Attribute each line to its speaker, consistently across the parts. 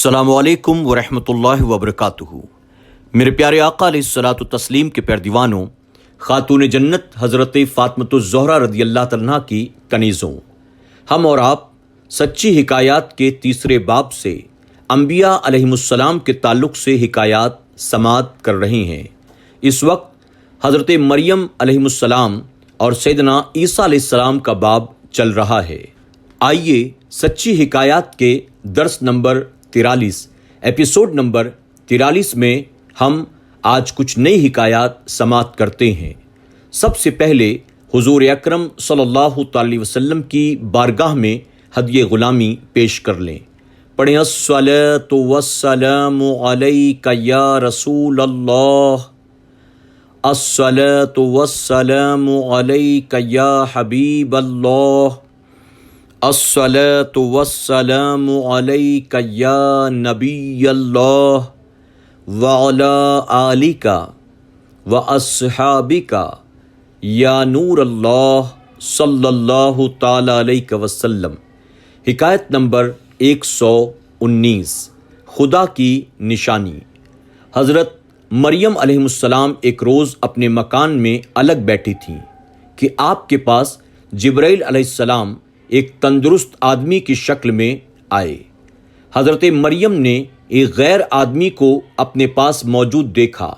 Speaker 1: السلام علیکم ورحمۃ اللہ وبرکاتہ۔ میرے پیارے آقا علیہ الصلاۃ والتسلیم کے پیردیوانوں، خاتون جنت حضرت فاطمۃ الزہرا رضی اللہ تعالیٰ عنہا کی کنیزوں، ہم اور آپ سچی حکایات کے تیسرے باب سے انبیاء علیہم السلام کے تعلق سے حکایات سماعت کر رہے ہیں۔ اس وقت حضرت مریم علیہم السلام اور سیدنا عیسیٰ علیہ السلام کا باب چل رہا ہے۔ آئیے سچی حکایات کے درس نمبر 43 ایپیسوڈ نمبر 43 میں ہم آج کچھ نئی حکایات سماعت کرتے ہیں۔ سب سے پہلے حضور اکرم صلی اللہ تعالی وسلم کی بارگاہ میں ہدیہ غلامی پیش کر لیں۔ پڑھیں الصلاۃ والسلام علیک یا رسول اللہ، الصلاۃ والسلام علیک یا حبیب اللہ، الصلاۃ والسلام علیک یا نبی اللہ وعلی آلک واصحابک یا نور اللہ صلی اللہ تعالی علیہ وسلم۔ حکایت نمبر 119، خدا کی نشانی۔ حضرت مریم علیہ السلام ایک روز اپنے مکان میں الگ بیٹھی تھیں کہ آپ کے پاس جبرائیل علیہ السلام ایک تندرست آدمی کی شکل میں آئے۔ حضرت مریم نے ایک غیر آدمی کو اپنے پاس موجود دیکھا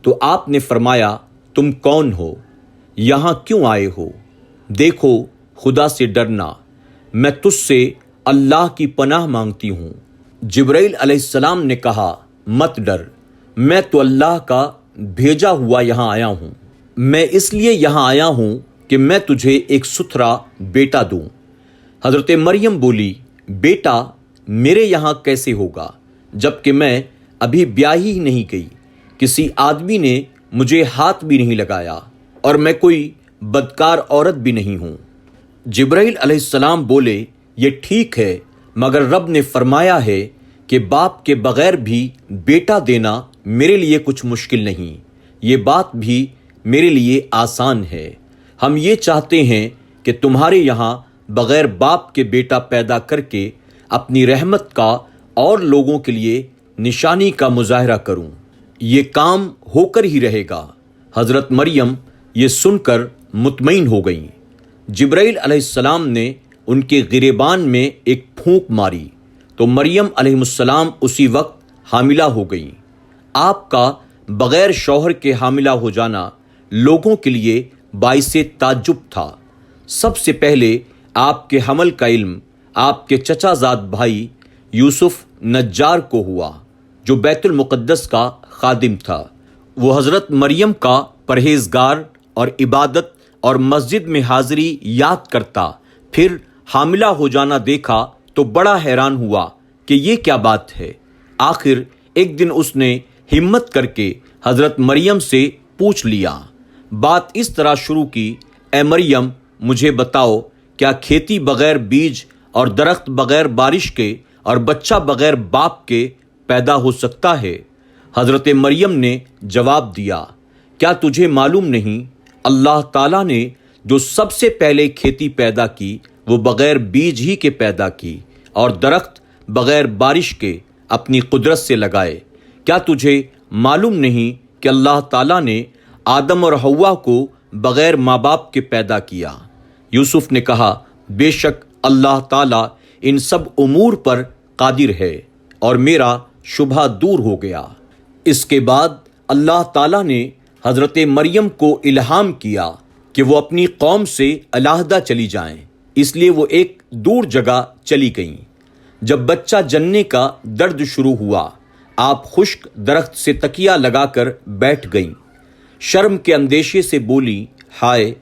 Speaker 1: تو آپ نے فرمایا، تم کون ہو؟ یہاں کیوں آئے ہو؟ دیکھو، خدا سے ڈرنا، میں تجھ سے اللہ کی پناہ مانگتی ہوں۔ جبرائیل علیہ السلام نے کہا، مت ڈر، میں تو اللہ کا بھیجا ہوا یہاں آیا ہوں۔ میں اس لیے یہاں آیا ہوں کہ میں تجھے ایک ستھرا بیٹا دوں۔ حضرت مریم بولی، بیٹا میرے یہاں کیسے ہوگا جبکہ میں ابھی بیاہی ہی نہیں گئی، کسی آدمی نے مجھے ہاتھ بھی نہیں لگایا اور میں کوئی بدکار عورت بھی نہیں ہوں۔ جبرائیل علیہ السلام بولے، یہ ٹھیک ہے، مگر رب نے فرمایا ہے کہ باپ کے بغیر بھی بیٹا دینا میرے لیے کچھ مشکل نہیں، یہ بات بھی میرے لیے آسان ہے۔ ہم یہ چاہتے ہیں کہ تمہارے یہاں بغیر باپ کے بیٹا پیدا کر کے اپنی رحمت کا اور لوگوں کے لیے نشانی کا مظاہرہ کروں، یہ کام ہو کر ہی رہے گا۔ حضرت مریم یہ سن کر مطمئن ہو گئیں۔ جبرائیل علیہ السلام نے ان کے گریبان میں ایک پھونک ماری تو مریم علیہ السلام اسی وقت حاملہ ہو گئیں۔ آپ کا بغیر شوہر کے حاملہ ہو جانا لوگوں کے لیے باعث تعجب تھا۔ سب سے پہلے آپ کے حمل کا علم آپ کے چچا زاد بھائی یوسف نجار کو ہوا، جو بیت المقدس کا خادم تھا۔ وہ حضرت مریم کا پرہیزگار اور عبادت اور مسجد میں حاضری یاد کرتا، پھر حاملہ ہو جانا دیکھا تو بڑا حیران ہوا کہ یہ کیا بات ہے۔ آخر ایک دن اس نے ہمت کر کے حضرت مریم سے پوچھ لیا۔ بات اس طرح شروع کی، اے مریم، مجھے بتاؤ، کیا کھیتی بغیر بیج اور درخت بغیر بارش کے اور بچہ بغیر باپ کے پیدا ہو سکتا ہے؟ حضرت مریم نے جواب دیا، کیا تجھے معلوم نہیں، اللہ تعالیٰ نے جو سب سے پہلے کھیتی پیدا کی وہ بغیر بیج ہی کے پیدا کی، اور درخت بغیر بارش کے اپنی قدرت سے لگائے۔ کیا تجھے معلوم نہیں کہ اللہ تعالیٰ نے آدم اور حوا کو بغیر ماں باپ کے پیدا کیا؟ یوسف نے کہا، بے شک اللہ تعالیٰ ان سب امور پر قادر ہے، اور میرا شبہ دور ہو گیا۔ اس کے بعد اللہ تعالیٰ نے حضرت مریم کو الہام کیا کہ وہ اپنی قوم سے علیحدہ چلی جائیں، اس لیے وہ ایک دور جگہ چلی گئیں۔ جب بچہ جننے کا درد شروع ہوا، آپ خشک درخت سے تکیہ لگا کر بیٹھ گئیں۔ شرم کے اندیشے سے بولی، ہائے،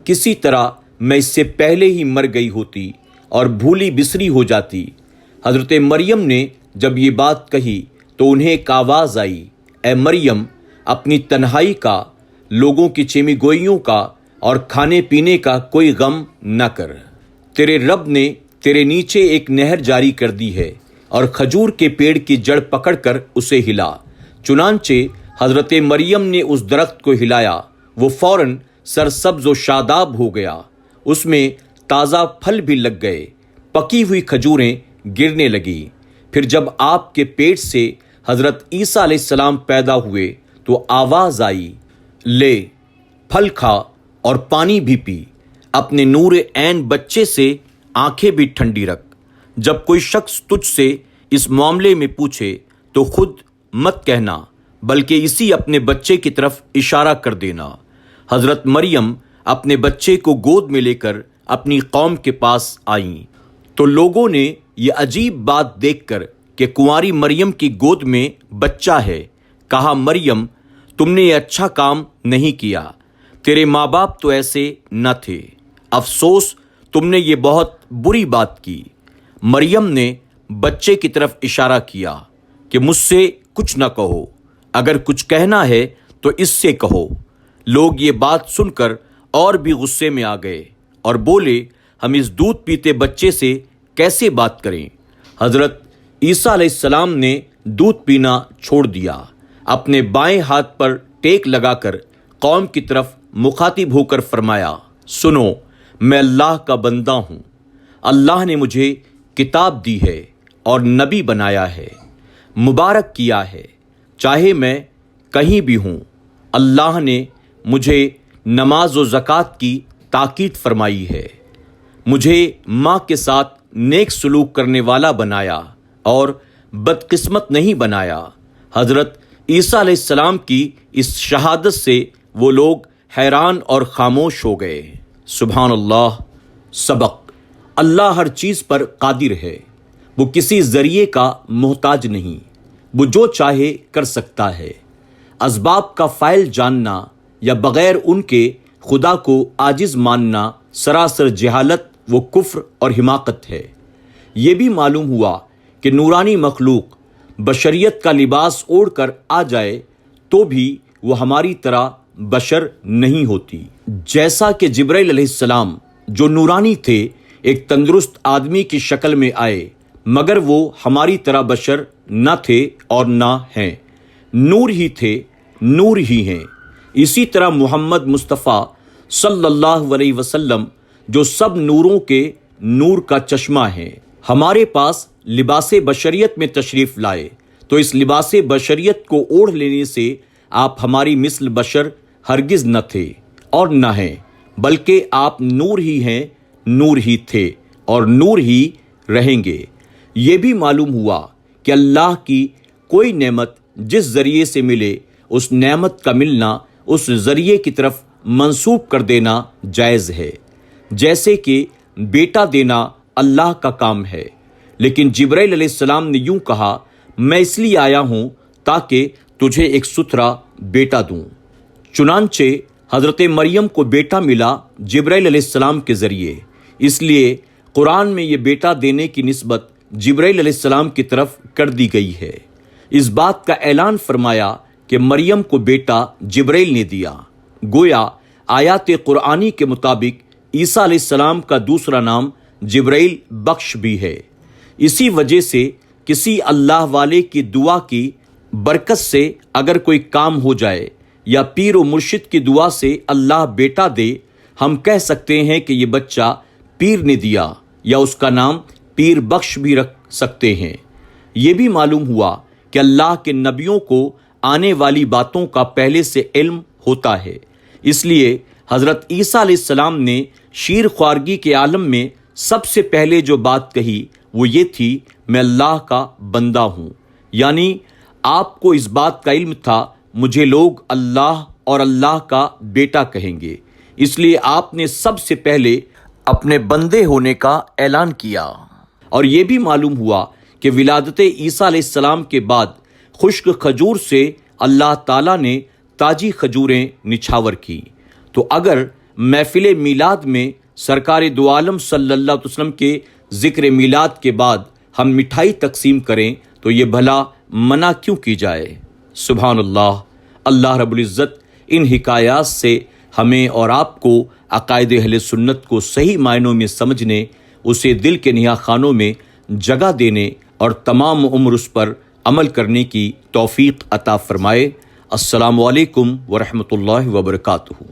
Speaker 1: کسی طرح میں اس سے پہلے ہی مر گئی ہوتی اور بھولی بسری ہو جاتی۔ حضرت مریم نے جب یہ بات کہی تو انہیں ایک آواز آئی، اے مریم، اپنی تنہائی کا، لوگوں کی چیمی گوئیوں کا اور کھانے پینے کا کوئی غم نہ کر۔ تیرے رب نے تیرے نیچے ایک نہر جاری کر دی ہے، اور کھجور کے پیڑ کی جڑ پکڑ کر اسے ہلا۔ چنانچہ حضرت مریم نے اس درخت کو ہلایا، وہ فوراً سرسبز و شاداب ہو گیا، اس میں تازہ پھل بھی لگ گئے، پکی ہوئی کھجوریں گرنے لگی۔ پھر جب آپ کے پیٹ سے حضرت عیسیٰ علیہ السلام پیدا ہوئے تو آواز آئی، لے پھل کھا اور پانی بھی پی، اپنے نور عین بچے سے آنکھیں بھی ٹھنڈی رکھ۔ جب کوئی شخص تجھ سے اس معاملے میں پوچھے تو خود مت کہنا، بلکہ اسی اپنے بچے کی طرف اشارہ کر دینا۔ حضرت مریم اپنے بچے کو گود میں لے کر اپنی قوم کے پاس آئیں تو لوگوں نے یہ عجیب بات دیکھ کر کہ کنواری مریم کی گود میں بچہ ہے، کہا، مریم تم نے یہ اچھا کام نہیں کیا، تیرے ماں باپ تو ایسے نہ تھے، افسوس تم نے یہ بہت بری بات کی۔ مریم نے بچے کی طرف اشارہ کیا کہ مجھ سے کچھ نہ کہو، اگر کچھ کہنا ہے تو اس سے کہو۔ لوگ یہ بات سن کر اور بھی غصے میں آ گئے اور بولے، ہم اس دودھ پیتے بچے سے کیسے بات کریں؟ حضرت عیسیٰ علیہ السلام نے دودھ پینا چھوڑ دیا، اپنے بائیں ہاتھ پر ٹیک لگا کر قوم کی طرف مخاطب ہو کر فرمایا، سنو، میں اللہ کا بندہ ہوں، اللہ نے مجھے کتاب دی ہے اور نبی بنایا ہے، مبارک کیا ہے، چاہے میں کہیں بھی ہوں۔ اللہ نے مجھے نماز و زکوٰۃ کی تاکید فرمائی ہے، مجھے ماں کے ساتھ نیک سلوک کرنے والا بنایا اور بدقسمت نہیں بنایا۔ حضرت عیسیٰ علیہ السلام کی اس شہادت سے وہ لوگ حیران اور خاموش ہو گئے۔ سبحان اللہ۔ سبق: اللہ ہر چیز پر قادر ہے، وہ کسی ذریعے کا محتاج نہیں، وہ جو چاہے کر سکتا ہے۔ اسباب کا فائل جاننا یا بغیر ان کے خدا کو عاجز ماننا سراسر جہالت و کفر اور حماقت ہے۔ یہ بھی معلوم ہوا کہ نورانی مخلوق بشریت کا لباس اوڑھ کر آ جائے تو بھی وہ ہماری طرح بشر نہیں ہوتی۔ جیسا کہ جبرائیل علیہ السلام جو نورانی تھے ایک تندرست آدمی کی شکل میں آئے، مگر وہ ہماری طرح بشر نہ تھے اور نہ ہیں، نور ہی تھے، نور ہی ہیں۔ اسی طرح محمد مصطفیٰ صلی اللہ علیہ وسلم جو سب نوروں کے نور کا چشمہ ہیں، ہمارے پاس لباس بشریت میں تشریف لائے تو اس لباس بشریت کو اوڑھ لینے سے آپ ہماری مثل بشر ہرگز نہ تھے اور نہ ہیں، بلکہ آپ نور ہی ہیں، نور ہی تھے اور نور ہی رہیں گے۔ یہ بھی معلوم ہوا کہ اللہ کی کوئی نعمت جس ذریعے سے ملے اس نعمت کا ملنا اس ذریعے کی طرف منسوب کر دینا جائز ہے، جیسے کہ بیٹا دینا اللہ کا کام ہے۔ لیکن جبرائیل علیہ السلام نے یوں کہا، میں اس لیے آیا ہوں تاکہ تجھے ایک ستھرا بیٹا دوں۔ چنانچہ حضرت مریم کو بیٹا ملا جبرائیل علیہ السلام کے ذریعے، اس لیے قرآن میں یہ بیٹا دینے کی نسبت جبرائیل علیہ السلام کی طرف کر دی گئی ہے۔ اس بات کا اعلان فرمایا کہ مریم کو بیٹا جبرائیل نے دیا، گویا آیات قرآنی کے مطابق عیسیٰ علیہ السلام کا دوسرا نام جبرائیل بخش بھی ہے۔ اسی وجہ سے کسی اللہ والے کی دعا کی برکت سے اگر کوئی کام ہو جائے یا پیر و مرشد کی دعا سے اللہ بیٹا دے، ہم کہہ سکتے ہیں کہ یہ بچہ پیر نے دیا، یا اس کا نام پیر بخش بھی رکھ سکتے ہیں۔ یہ بھی معلوم ہوا کہ اللہ کے نبیوں کو آنے والی باتوں کا پہلے سے علم ہوتا ہے، اس لیے حضرت عیسیٰ علیہ السلام نے شیر خوارگی کے عالم میں سب سے پہلے جو بات کہی وہ یہ تھی، میں اللہ کا بندہ ہوں، یعنی آپ کو اس بات کا علم تھا مجھے لوگ اللہ اور اللہ کا بیٹا کہیں گے، اس لیے آپ نے سب سے پہلے اپنے بندے ہونے کا اعلان کیا۔ اور یہ بھی معلوم ہوا کہ ولادت عیسیٰ علیہ السلام کے بعد خشک کھجور سے اللہ تعالیٰ نے تاجی کھجوریں نچھاور کی، تو اگر محفل میلاد میں سرکار دو عالم صلی اللہ علیہ وسلم کے ذکر میلاد کے بعد ہم مٹھائی تقسیم کریں تو یہ بھلا منع کیوں کی جائے؟ سبحان اللہ۔ اللہ رب العزت ان حکایات سے ہمیں اور آپ کو عقائد اہل سنت کو صحیح معنوں میں سمجھنے، اسے دل کے نہا خانوں میں جگہ دینے اور تمام عمر اس پر عمل کرنے کی توفیق عطا فرمائے۔ السلام علیکم ورحمۃ اللہ وبرکاتہ۔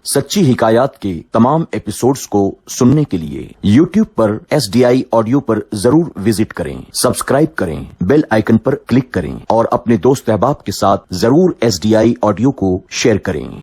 Speaker 1: سچی حکایات کے تمام ایپیسوڈز کو سننے کے لیے یوٹیوب پر SDI آڈیو پر ضرور وزٹ کریں، سبسکرائب کریں، بیل آئیکن پر کلک کریں اور اپنے دوست احباب کے ساتھ ضرور SDI آڈیو کو شیئر کریں۔